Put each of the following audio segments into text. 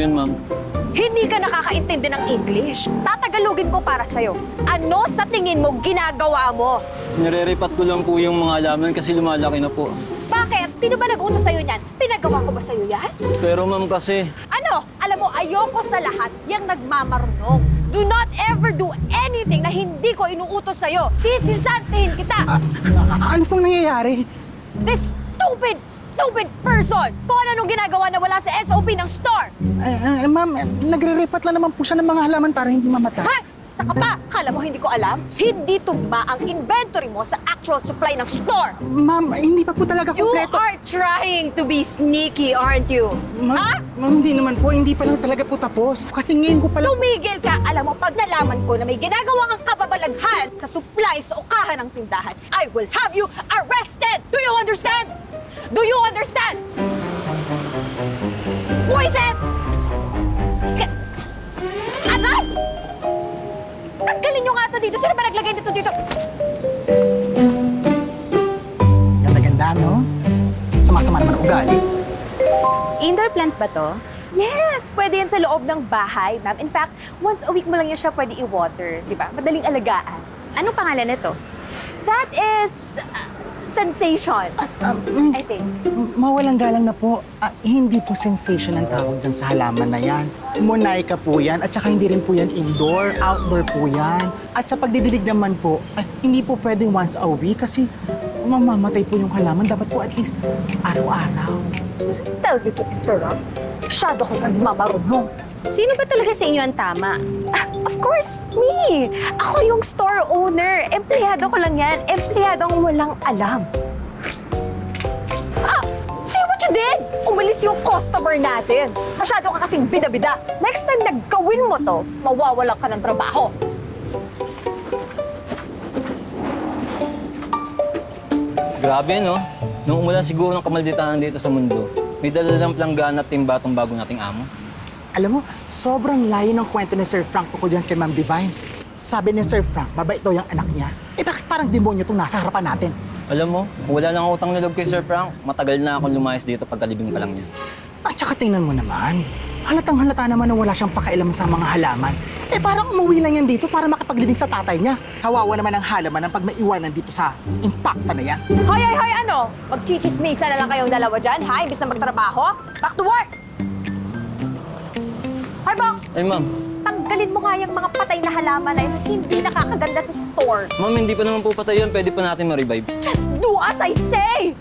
yun, ma'am. Hindi ka nakakaintindi ng English. Tatagalogin ko para sa'yo. Ano sa tingin mo ginagawa mo? Nire-repat ko lang po yung mga halaman kasi lumalaki na po. Bakit? Sino ba nag-utos sa'yo niyan? Pinagawa ko ba sa'yo yan? Pero ma'am kasi, Ano? Alam mo, ayoko sa lahat yung nagmamarunong. Do not ever do anything na hindi ko inuutos sa'yo. Sisisantihin kita. Ano pong nangyayari? This stupid person! Kung ano ginagawa na wala sa SOP ng store! Ma'am, nagre-repat lang naman po siya ng mga halaman para hindi mamatay. Ha? Isa ka pa! Kala mo hindi ko alam? Hindi tugma ang inventory mo sa actual supply ng store! Ma'am, hindi pa po talaga You kompleto. are trying to be sneaky, aren't you? Ha? Ma'am, hindi naman po. Hindi pa lang talaga po tapos. Kasi ngayon ko pala... Tumigil ka! Alam mo, pag nalaman ko na may ginagawa kang kababalaghan sa supply sa ukahan ng tindahan, I will have you arrested! Do you understand? Do you understand? Buisit! Aray! Tanggalin nyo nga ito dito. Sino ba naglagay nito dito? Ganda-ganda, no? Sama-sama naman ugali. Indoor plant ba to? Yes! Pwede yan sa loob ng bahay, ma'am. In fact, once a week mo lang yan siya pwede i-water. Di ba? Madaling alagaan. Anong pangalan nito? That is... sensation. I think. Mawalang galang na po. Hindi po sensation ang tawag dyan sa halaman na yan. Monaika po yan. At saka hindi rin po yan indoor, outdoor po yan. At sa pagdidilig naman po, hindi po pwedeng once a week kasi mamamatay po yung halaman. Dapat po at least araw-araw. Tell you to interrupt. Masyado kong nagmamarunong. Sino ba talaga sa inyo ang tama? Of course, me! Ako yung store owner. Empleyado ko lang yan. Empleyadong walang alam. See what you did? Umalis yung customer natin. Masyado ka kasing bida-bida. Next time naggawin mo to, mawawalan ka ng trabaho. grabe no? Nung umulan siguro ng kamalditanan dito sa mundo, may dala-dalang planggana at timba tong bago nating amo. Alam mo, sobrang layo ng kwento ni Sir Frank tungkol dyan kay Ma'am Divine. Sabi ni Sir Frank, mabait daw yung anak niya. Bakit parang demonyo itong nasa harapan natin? Alam mo, kung wala nang utang na loob kay Sir Frank, matagal na akong lumayas dito pagkalibing pa lang niya. At saka tingnan mo naman, halatang-halata naman na wala siyang pakailaman sa mga halaman. Parang umuwi lang yan dito para makapaglibing sa tatay niya. Kawawa naman ang halaman pag maiwanan dito sa impacta na yan. Hoy, ano? Magchichismisa na lang kayong dalawa dyan, ha? Imbis na magtrabaho? Back to work! Hoy, Bok! Ay ma'am, Tanggalin mo nga yung mga patay na halaman na yun, hindi nakakaganda sa store. ma'am hindi pa naman po patay yun, pwede pa natin ma-revive. Just do as I say!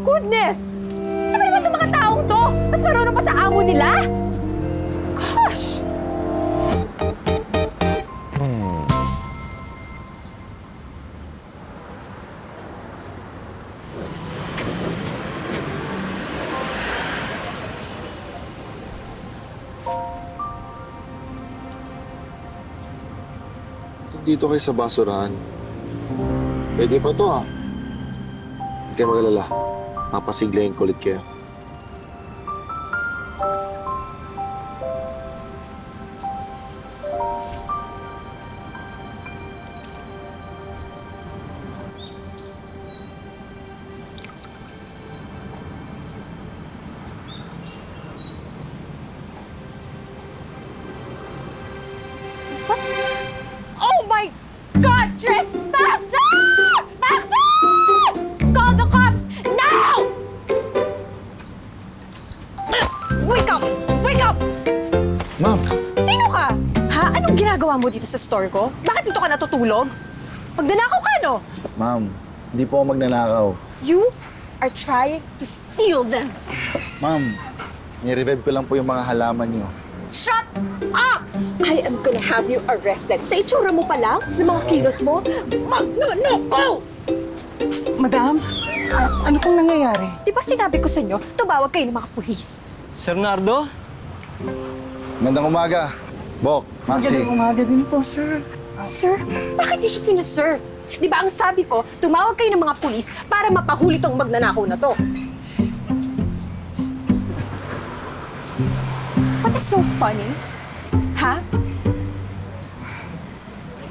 Goodness! Ano ba naman itong mga taong to? Mas marunong pa sa amo nila? Gosh! Dito kayo sa basurahan. Pwede pa to Huwag kayo mag-alala. Papasiglayin ko ulit kayo. Oh my God! Trespasser! Maxie! Call the cops now! Wake up! Wake up! Ma'am! Sino ka? Ha? Anong ginagawa mo dito sa store ko? Bakit dito ka natutulog? Magnanakaw ka, no? Ma'am, hindi po ako magnanakaw. You are trying to steal them. Ma'am, ni-revive ko lang po yung mga halaman niyo. Shut up! I am gonna have you arrested. Sa itsura mo pa lang, sa mga kilos mo, magnanakaw! Madam, ano pong nangyayari? Di ba sinabi ko sa inyo, tumawag kayo ng mga pulis? Sir Nardo? Magandang umaga. Bok, Maxi. Magandang umaga din po, sir. Sir, bakit niyo siya sinasir? Di ba ang sabi ko, tumawag kayo ng mga pulis para mapahuli tong magnanakaw na to? What is so funny? Ha?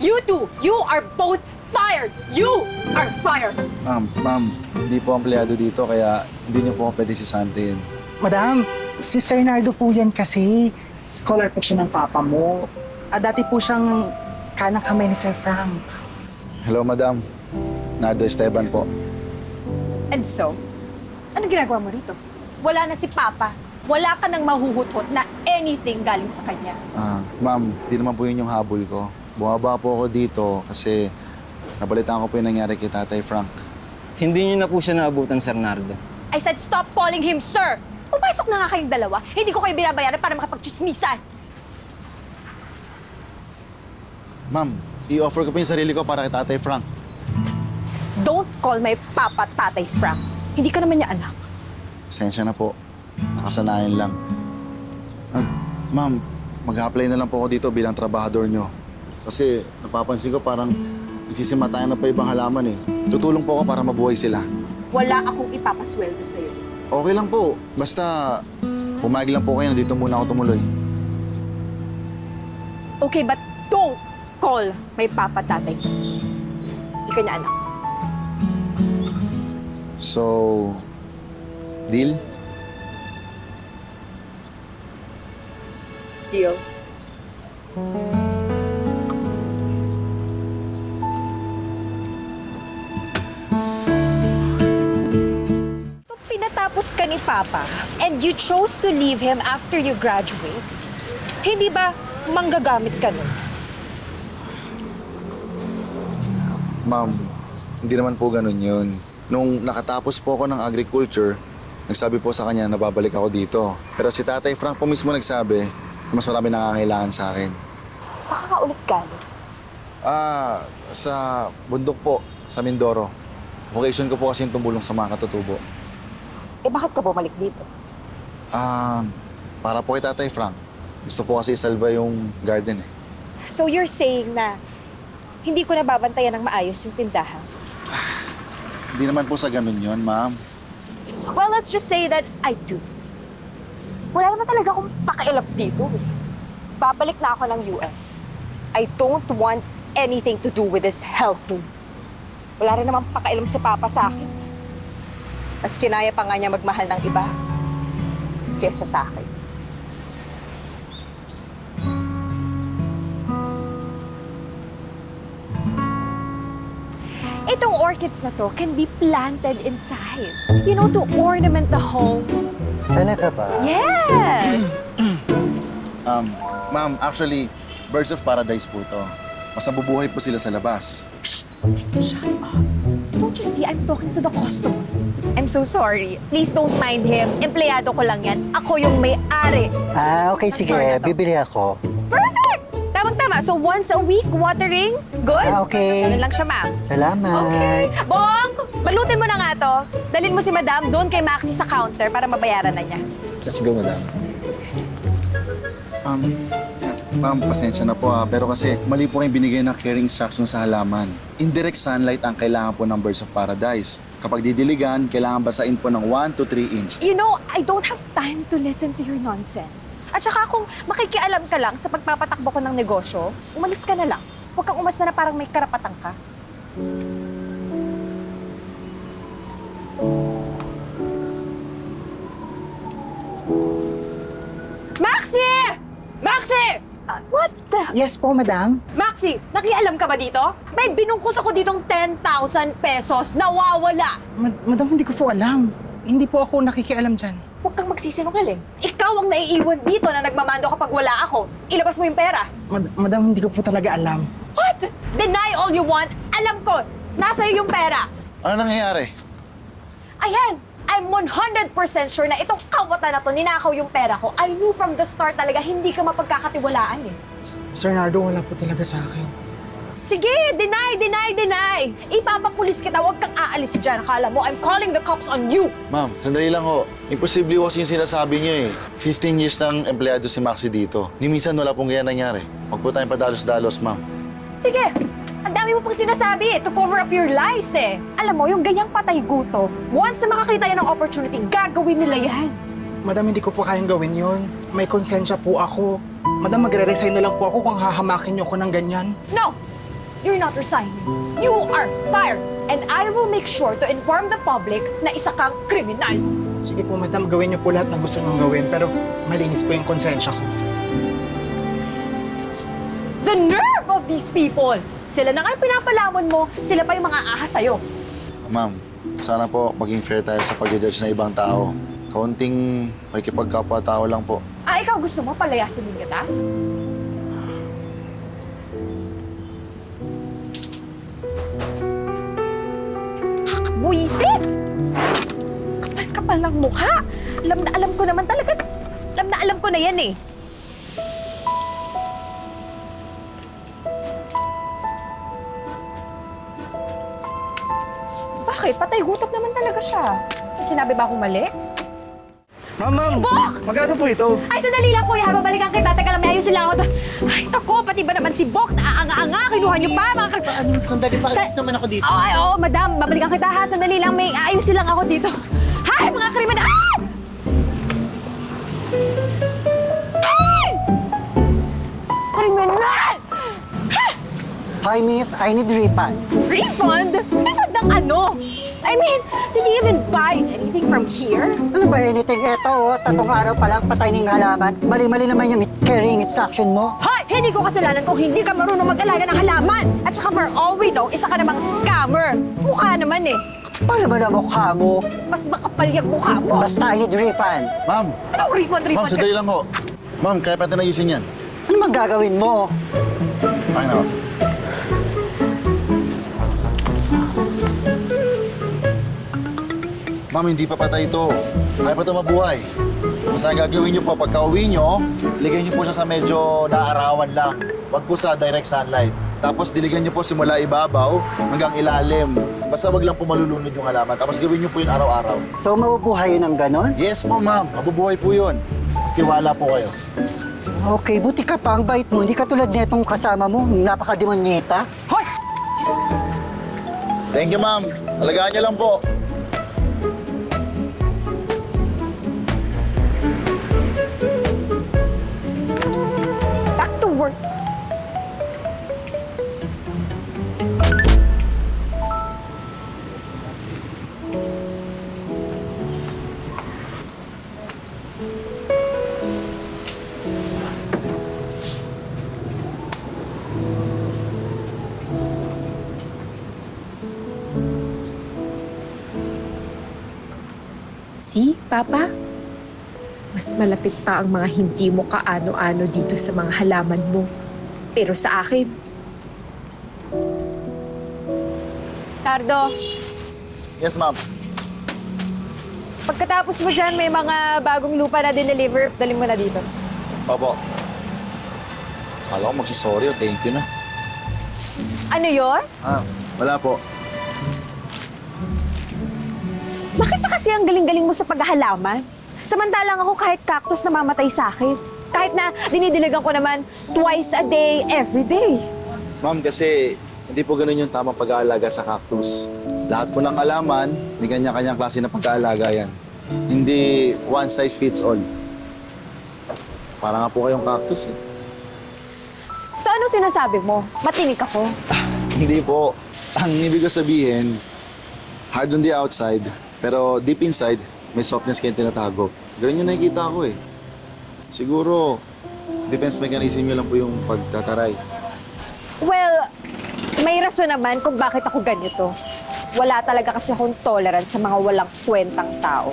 You two, you are both fired! You are fired! Ma'am, hindi po empleyado dito kaya hindi niyo po ako pwede sisantin. Madam, si Sir Nardo po yan kasi. Scholar po siya ng papa mo. Dati po siyang kanang kamay ni Sir Frank. Hello, madam. Nardo Esteban po. And so, ano ginagawa mo rito? Wala na si Papa. Wala ka nang mahuhutot na anything galing sa kanya. Ma'am, di naman po yun yung habol ko. Bumaba po ako dito kasi nabalitaan ko po yung nangyari kay Tatay Frank. Hindi niyo na po siya naabutan, Sir Nardo. I said stop calling him sir! Pumasok na nga kayong dalawa. Hindi ko kayo binabayaran para makapagchismisan. Ma'am, i-offer ko po yung sarili ko para kay Tatay Frank. Don't call my Papa Tatay Frank. Hindi ka naman niya anak. Pasensya na po. Nakasanayan lang. Ma'am, mag-apply na lang po ako dito bilang trabahador nyo. Kasi napapansin ko parang nagsisimatayan na pa ibang halaman eh. Tutulong po ako para mabuhay sila. Wala akong ipapasweldo sa'yo. Okay lang po. Basta pumayag lang po kayo na dito muna ako tumuloy. Okay, but don't call my Papa Tatay Frank. Hindi ka niya anak. So, deal? Deal. So, pinatapos ka ni Papa and you chose to leave him after you graduate? Hindi ba manggagamit ka nun? Ma'am, hindi naman po ganun yun. Nung nakatapos po ako ng agriculture, nagsabi po sa kanya na babalik ako dito. Pero si Tatay Frank po mismo nagsabi na mas marami nakakailangan sa akin. Saan ka ulit galing? Sa bundok po, sa Mindoro. Vocation ko po kasi yung tumulong sa mga katutubo. Eh, bakit ka bumalik dito? Para po kay Tatay Frank. Gusto po kasi isalba yung garden eh. So you're saying na hindi ko nababantayan ng maayos yung tindahan? Hindi naman po sa ganun yun, ma'am. Well, let's just say that I do. Wala naman talaga akong pakialam dito. Babalik na ako ng US. I don't want anything to do with this hellhole. Wala rin naman pakialam si Papa sa akin. Mas kinaya pa nga niya magmahal ng iba kesa sa akin. Itong orchids na to can be planted inside. You know, to ornament the home. Talaga ba? Yes! Ma'am, actually, birds of paradise po to. Mas nabubuhay po sila sa labas. Shut up. Don't you see, I'm talking to the customer. I'm so sorry. Please don't mind him. Empleyado ko lang yan. Ako yung may-ari. Okay, sige. Store na to. Bibili ako. Perfect! Tamang-tama. So once a week, watering? Good? Okay. Ganun lang siya, ma'am. Salamat. Okay. Bong! Balutin mo na nga to. Dalhin mo si madam doon kay Maxi sa counter para mabayaran na niya. Let's go, madam. Ma'am, pasensya na po pero kasi mali po kayong binigay ng caring instructions sa halaman. Indirect sunlight ang kailangan po ng birds of paradise. Kapag didiligan, kailangan basain po ng 1 to 3 inch. You know, I don't have time to listen to your nonsense. At saka kung makikialam ka lang sa pagpapatakbo ko ng negosyo, umalis ka na lang. Huwag kang umasta na parang may karapatan ka. Maxi! Maxi! What the? Yes po, madam. Maxi, nakialam ka ba dito? May binungkus ako ditong 10,000 pesos. Nawawala. Madam, hindi ko po alam. Hindi po ako nakikialam dyan. Huwag kang magsisinungaling. Ikaw ang naiiwan dito na nagmamando kapag wala ako. Ilabas mo yung pera. Madam, hindi ko po talaga alam. What? Deny all you want? Alam ko, nasa iyo yung pera. Ano nangyayari? Ayan, I'm 100% sure na itong kawatan na to, ninakaw yung pera ko. I knew from the start talaga hindi ka mapagkakatiwalaan eh. Sir Nardo, wala po talaga sa akin. Sige, deny! Ipapapulis kita, huwag kang aalis dyan. Akala mo, I'm calling the cops on you. Ma'am, sandali lang ho. Imposible kasi yung sinasabi niyo eh. 15 years nang empleyado si Maxi dito. Ni minsan wala pong ganyan nangyari. Huwag po tayong padalos-dalos, ma'am. Sige, ang dami mo pang sinasabi to cover up your lies eh. Alam mo, yung ganyang patay guto, once na makakita yan ng opportunity, gagawin nila yan. Madam, hindi ko po kayang gawin yun. May konsensya po ako. Madam, magre-resign na lang po ako kung hahamakin niyo ako ng ganyan. No! You're not resigning. You are fired. And I will make sure to inform the public na isa kang kriminal. Sige po, madam, gawin niyo po lahat ng gusto niyong gawin, pero malinis po yung konsensya ko. The nerve of these people! Sila na nga yung pinapalamon mo, sila pa yung mga ahas sa'yo. Ma'am, sana po maging fair tayo sa pag-judge ng ibang tao. Kaunting pakikipagkapwa-tao lang po. Ah, ikaw gusto mo palayasin din kita? Buisit! Kapal-kapal ng mukha. Alam na alam ko naman talaga. Alam na alam ko na yan eh. Bakit? Patay gutok naman talaga siya. Sinabi ba akong mali? Ma'am! Bok! Magkano po ito? Ay, sandali lang, kuya. Babalikan kita. Teka lang, may ayusin lang ako to. Ay, ako, pati ba naman si Bok? Naanga-anga. Kinuha niyo pa, mga Sandali pa, Sa- alis naman ako dito. Oo, ay, oo, madam. Babalikan kita, ha. Sandali lang, may ayusin lang ako dito. Hay, mga kriminal! Ah! Ay! Kriminal! Hi, miss. I need refund. Refund? Refund ng ano? I mean, did you even buy anything from here? Ano ba anything? Eto, tatlong araw pa lang patay ng halaman. Mali-mali naman yung carrying instruction mo. Hoy! Hindi ko kasalanan kung hindi ka marunong mag-alaga ng halaman. At saka for all we know, isa ka namang scammer. Mukha naman eh. Paano ba na mukha mo? Mas makapal yung mukha mo. Basta I need refund. Ma'am! Anong refund? Ma'am, sandali lang ho. Ma'am, kaya pa natin ayusin yan. Ano bang gagawin mo? Ay, na. Ma'am, hindi pa patay ito. Kaya pa ito mabuhay. Basta ang gagawin niyo po, pagka uwi niyo, ligay niyo po siya sa medyo naarawan lang. Huwag po sa direct sunlight. Tapos diligan niyo po simula ibabaw hanggang ilalim. Basta wag lang po malulunod yung halaman. Tapos gawin niyo po yun araw-araw. So, mabubuhay yun ng ganon? Yes po, ma'am. Mabubuhay po yun. Tiwala po kayo. Okay, buti ka pa. Ang bait mo. Hindi ka tulad netong kasama mo. Napakademonyeta. Hoy! Thank you, ma'am. Alagaan niyo lang po. Back to work. See, Papa? Mas malapit pa ang mga hindi mo kaano-ano dito sa mga halaman mo. Pero sa akin, Tardo, Yes, ma'am. pagkatapos mo dyan, may mga bagong lupa na din-deliver. Dali mo na dito. Opo. Kala ko magsisorry o thank you na. Ano yon? Ah, wala po. Bakit pa kasi ang galing-galing mo sa paghahalaman? Samantalang ako kahit cactus na mamatay sa akin. Kahit na dinidiligan ko naman twice a day, every day. Ma'am, kasi hindi po ganun yung tamang pag-aalaga sa cactus. Lahat po ng alaman, may kanya-kanyang klase na pag-aalaga yan. Hindi one size fits all. Para nga po kayong cactus eh. So ano sinasabi mo? Matinik ako? Hindi po. Ang ibig ko sabihin, hard on the outside, pero deep inside, may softness kayong tinatago. Ganun yung nakikita ko eh. Siguro, defense mechanism nyo lang po yung pagtataray. Well, may rason naman kung bakit ako ganito. Wala talaga kasi akong tolerance sa mga walang kwentang tao.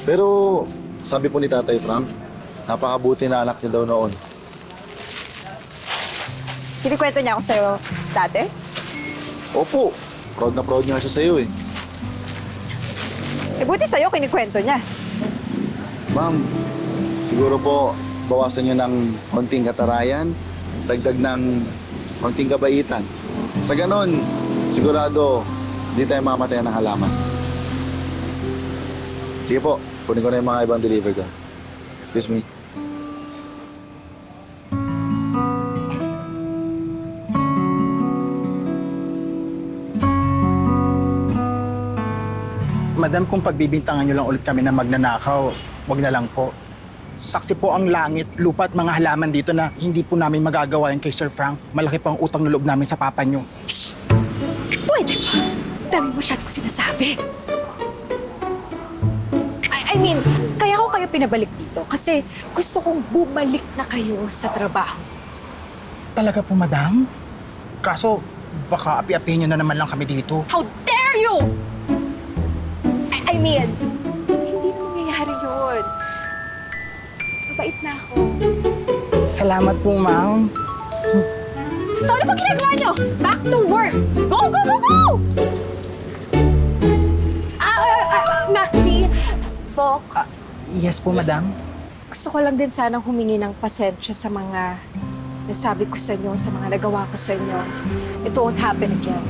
Pero, sabi po ni Tatay Frank, napakabuti na anak niya daw noon. Kinikwento niya ako sa'yo dati? Opo, proud na proud niya siya sa'yo eh. Eh, buti sa'yo kinikwento niya. Ma'am, siguro po, bawasan niyo ng konting katarayan, dagdag ng konting kabaitan. Sa ganon, sigurado, hindi tayo mamatay ng halaman. Sige po, kunin ko na yung mga ibang deliver ko. Excuse me. Madam, kung pagbibintangan niyo lang ulit kami na magnanakaw, wag na lang po. Saksi po ang langit, lupa at mga halaman dito na hindi po namin magagawa yan kay Sir Frank. Malaki pang utang na loob namin sa papa niyo. pwede ba? Dami masyadong sinasabi. mean, kaya ko kayo pinabalik dito kasi gusto kong bumalik na kayo sa trabaho. Talaga po, madam? Kaso, baka api-apihin nyo na naman lang kami dito. How dare you! I mean, hindi na mangyayari yun. Mabait na ako. Salamat po, ma'am. So ano ba ginagawa nyo? Back to work! Go, go, go, go! Maxi, Bok, Yes po, madam. gusto ko lang din sanang humingi ng pasensya sa mga nasabi ko sa inyo, sa mga nagawa ko sa inyo. It won't happen again.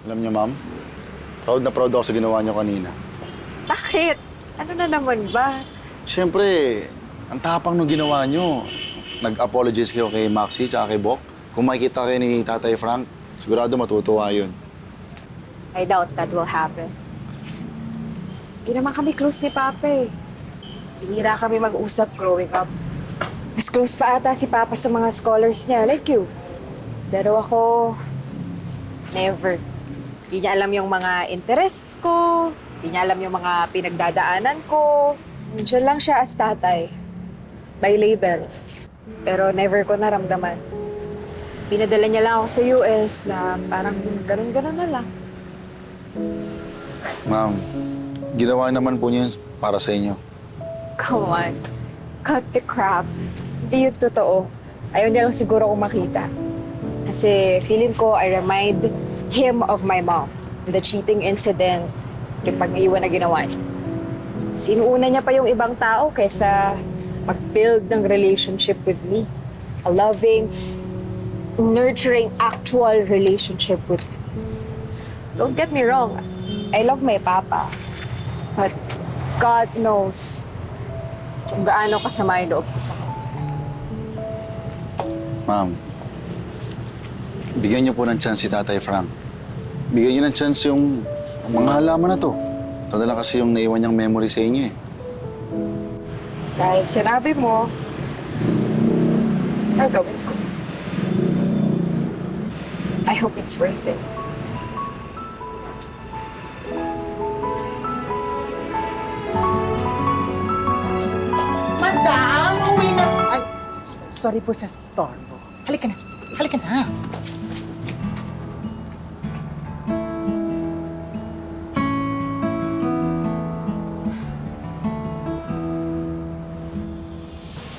Alam niyo, ma'am, proud na proud ako sa ginawa niyo kanina. Bakit? Ano na naman ba? Siyempre, ang tapang nung ginawa niyo. Nag-apologize kayo kay Maxi tsaka kay Bok. Kung makikita kayo ni Tatay Frank, sigurado matutuwa yun. I doubt that will happen. Hindi naman kami close ni Papa eh. Bihira kami mag-usap growing up. Mas close pa ata si Papa sa mga scholars niya, like you. Pero ako, never. Hindi niya alam yung mga interests ko, hindi niya alam yung mga pinagdadaanan ko. Nandiyan lang siya as tatay. By label. Pero never ko naramdaman. Pinadala niya lang ako sa US na parang ganun-ganun na lang. Ma'am, ginawa naman po niyo yun para sa inyo. Come on. Cut the crap. Hindi yun totoo. Ayaw niya lang siguro kung makita. Kasi feeling ko, I remind him of my mom. The cheating incident, yung pag-iwan na ginawa niya. Sinuuna niya pa yung ibang tao kaysa mag-build ng relationship with me. A loving, nurturing, actual relationship with me. Don't get me wrong. I love my papa. But God knows kung gaano kasama yung loob ko sa kanya. Ma'am, bigyan niyo po ng chance si Tatay Frank. Bigyan niyo ng chance yung mga halaman na to. Ito na lang kasi yung naiwan niyang memory sa inyo eh. Dahil sinabi mo, gagawin ko. I hope it's worth it. Madam, uwi na. Ay, sorry po sa storbo. Halika na. Halika na.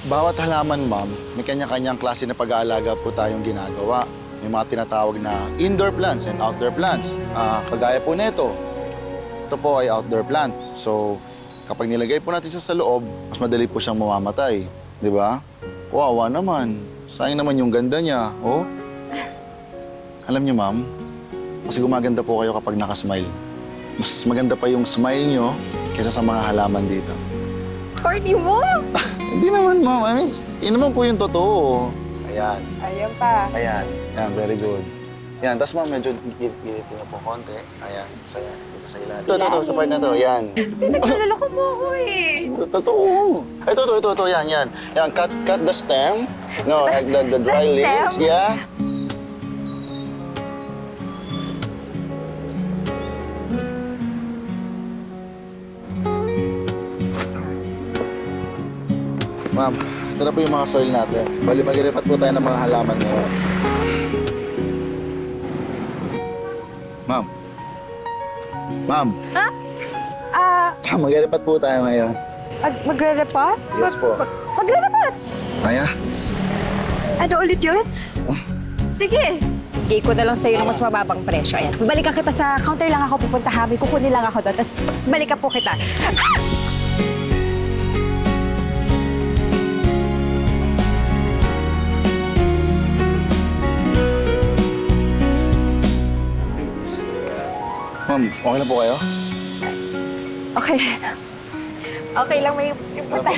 Bawat halaman, ma'am, may kanya-kanyang klase na pag-aalaga po tayong ginagawa. May mga tinatawag na indoor plants and outdoor plants. Kagaya po nito, ito po ay outdoor plant. So, kapag nilagay po natin sa loob, mas madali po siyang mamamatay. Di ba? Wawa naman. Sayang naman yung ganda niya. Oh. Alam niyo, ma'am, mas gumaganda po kayo kapag nakasmile. Mas maganda pa yung smile niyo kaysa sa mga halaman dito. Corny mo! Hindi naman, ma'am. I mean, yun naman po yung totoo. Ayan. Ayan pa. Ayan. Ayan, very good. Ayan, tapos ma'am, medyo gilitin niyo po konti. Ayan, saya. Dito sa ilalim. Ito, sa part na to. Ayan. Pinagkalala ko mo ako eh. Totoo. Ito. Yan. Ayan, cut the stem. No, like the dry The leaves. stem? Yeah. Ma'am, ito na po yung mga soil natin. Bali, mag-iripat po tayo ng mga halaman ngayon. Ma'am. Ma'am. Mag-iripat po tayo ngayon. Magre-repot? Yes po. Magre-repot? Kaya? Ano ulit yun? Sige. Bigay ko na lang sa'yo ng mas mababang presyo. Ayan. Balikan kita sa counter lang ako pupunta ha. May kukunin lang ako doon. Tapos balikan po kita. Ma'am, okay na po kayo? Okay. Okay lang may pupunta.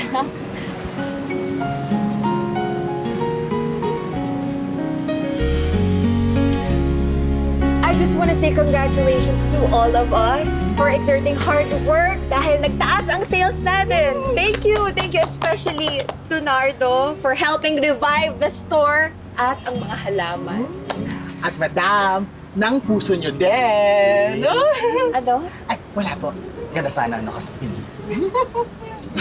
I just want to say congratulations to all of us for exerting hard work dahil nagtaas ang sales natin. Thank you especially to Nardo for helping revive the store at ang mga halaman. At madam, ng puso nyo din. Ano? Ay, wala po. Ganda sana ano kasi pili.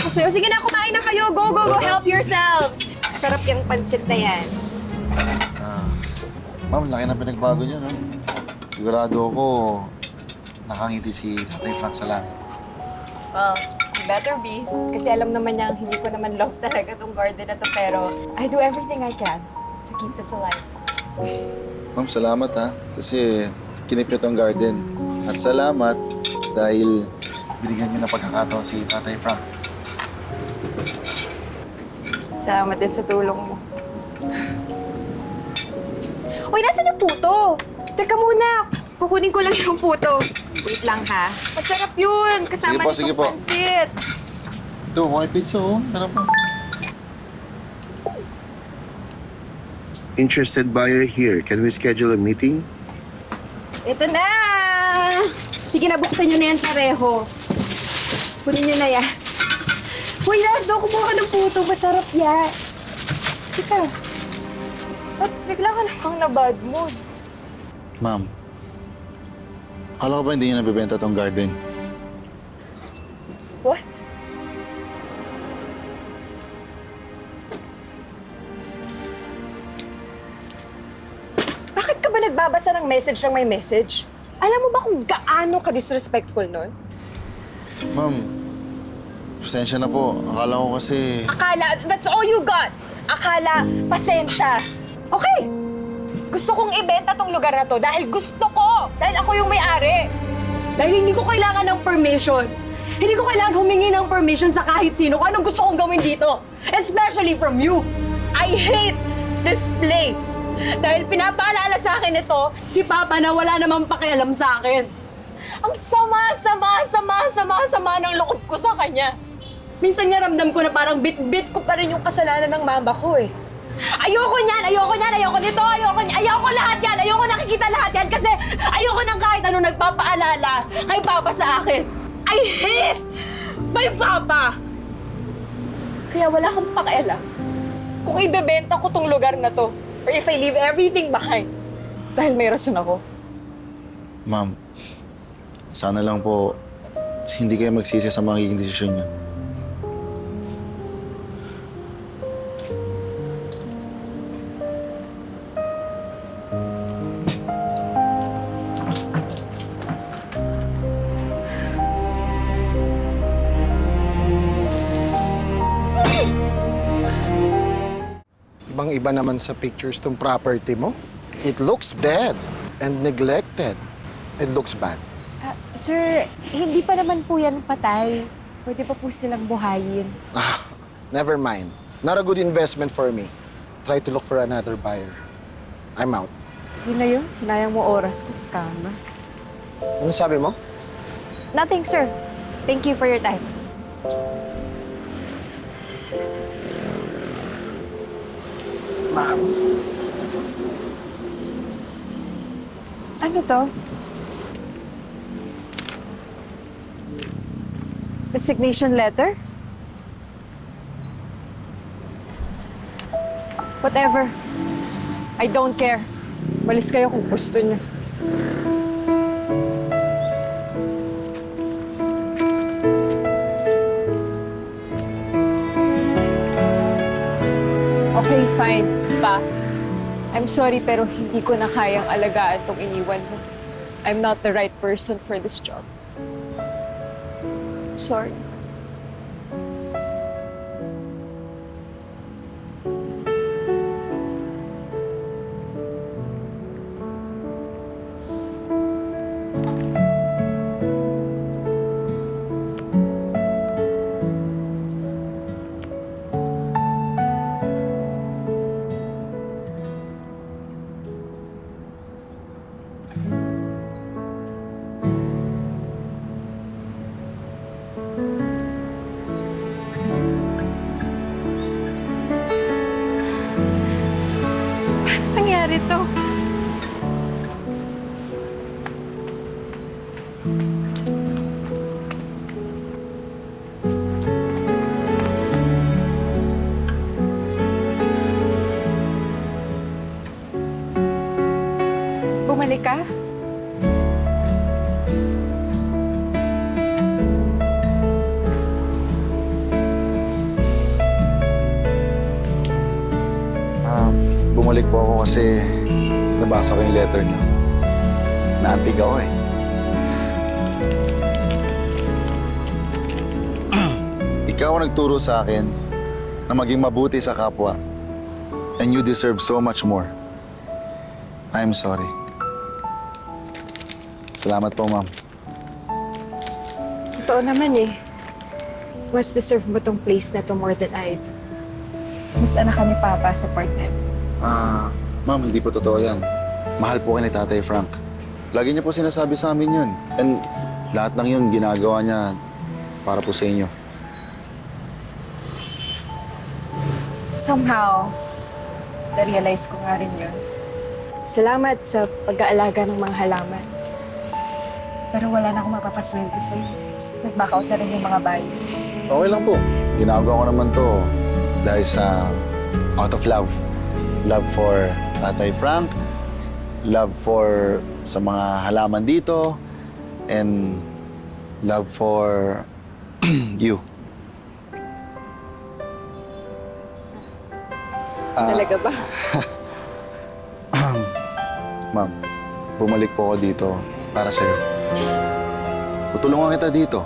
So, sige na, kumain na kayo. Go, help yourselves. Sarap yung pansit na yan. Ma'am, laki na pinagbago niya, no? Sigurado ako, nakangiti si Tatay Frank sa langit. Well, better be. Kasi alam naman niya, hindi ko naman love talaga tong garden na to. Pero I do everything I can to keep this alive. Ma'am, salamat ha. Kasi kinip niyo tong garden. At salamat dahil binigyan niyo ng pagkakataon si Tatay Frank. Salamat din sa tulong mo. Uy, nasaan yung puto? Teka muna, kukunin ko lang yung puto. Wait lang ha. Masarap yun, kasama Sige nitong po. pansit. Ito, okay pizza oh. Sarap po. Interested buyer here. Can we schedule a meeting? Ito na! Sige na, buksan nyo na yan pareho. Kunin nyo na yan. Uy, Nardo, kumuha ka ng puto. Masarap yan. Teka. Ba't bigla ka namang na bad mood? Ma'am, akala ko ba hindi niyo nabibenta tong garden? What? Bakit ka ba nagbabasa ng message ng may message? Alam mo ba kung gaano ka disrespectful nun? Ma'am, pasensya na po. Akala ko kasi... Akala, that's all you got. Akala, pasensya. Okay. Gusto kong ibenta tong lugar na to dahil gusto ko. Dahil ako yung may-ari. Dahil hindi ko kailangan ng permission. Hindi ko kailangan humingi ng permission sa kahit sino kung anong gusto kong gawin dito. Especially from you. I hate this place. Dahil pinapaalala sa akin ito, si Papa na wala namang pakialam sa akin. Ang sama ng loob ko sa kanya. Minsan nga ramdam ko na parang bit-bit ko pa rin yung kasalanan ng mama ko eh. Ayoko niyan, ayoko nito, ayoko lahat yan, ayoko nakikita lahat yan kasi ayoko nang kahit ano nagpapaalala kay Papa sa akin. I hate my Papa! Kaya wala kang pakialam kung ibebenta ko tong lugar na to or if I leave everything behind dahil may rason ako. Ma'am, sana lang po hindi kayo magsisi sa magiging desisyon niyo. Ibang-iba naman sa pictures tong property mo. It looks dead and neglected. It looks bad. Sir, hindi pa naman po yan patay. Pwede pa po silang buhayin. Never mind. Not a good investment for me. Try to look for another buyer. I'm out. Yun na yun, sinayang mo oras ko, scammer. Ano sabi mo? Nothing, sir. Thank you for your time. Ma'am. Ano to? Resignation letter? Whatever. I don't care. Malis kayo kung gusto niyo. Okay, fine. Pa, I'm sorry pero hindi ko na kayang alagaan tong iniwan mo. I'm not the right person for this job. Sorry. Bumalik ka? Bumalik po ako kasi nabasa ko yung letter niyo. Naantig ako eh. Ikaw ang nagturo sa akin na maging mabuti sa kapwa. And you deserve so much more. I'm sorry. Salamat po, ma'am. Totoo naman eh. Mas deserve mo tong place na to more than I do. Mas anak ka ni Papa sa part na yun. Ma'am, hindi po totoo yan. Mahal po kayo ni Tatay Frank. Lagi niya po sinasabi sa amin yun. And lahat ng yun ginagawa niya para po sa inyo. Somehow, na-realize ko nga rin yun. Salamat sa pag-aalaga ng mga halaman. Pero wala na akong mapapaswento sa'yo. Nag-back out na rin yung mga buyers. Okay lang po. Ginagawa ko naman to dahil sa out of love. Love for Tatay Frank, love for sa mga halaman dito, and love for you. Talaga ba? Ma'am, bumalik po ako dito para sa'yo. Tutulungan kita dito.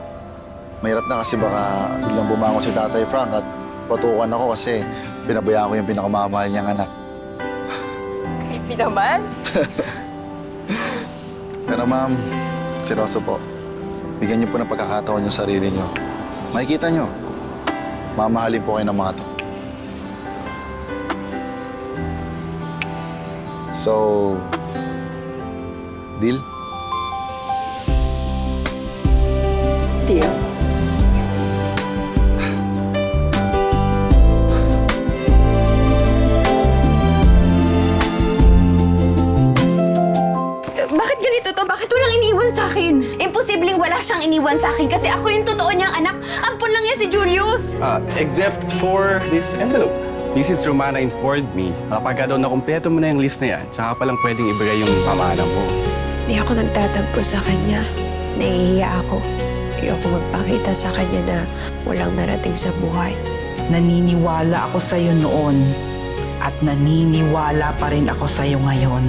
Mahirap na kasi baka biglang bumangon si Tatay Frank at patukan ako kasi pinabayaan ko yung pinakamamahal niyang anak. Creepy naman. Pero ma'am, seryoso po. Bigyan niyo po ng pagkakataon yung sarili niyo. Makikita niyo, mamahalin po kayo ng mga to. So, deal? Deal. Bakit ganito to? Bakit walang iniwan sa akin? Imposibleng wala siyang iniwan sa akin kasi ako yung totoo niyang anak. Ampon lang yan si Julius. Except for this envelope. Mrs. Romana informed me na kapag daw nakumpleto mo na yung list na yan, tsaka palang pwedeng ibigay yung pamahalang mo. Hindi ako nagtatampo sa kanya. Nahihiya ako. Ayoko magpakita sa kanya na walang narating sa buhay. Naniniwala ako sa'yo noon at naniniwala pa rin ako sa'yo ngayon.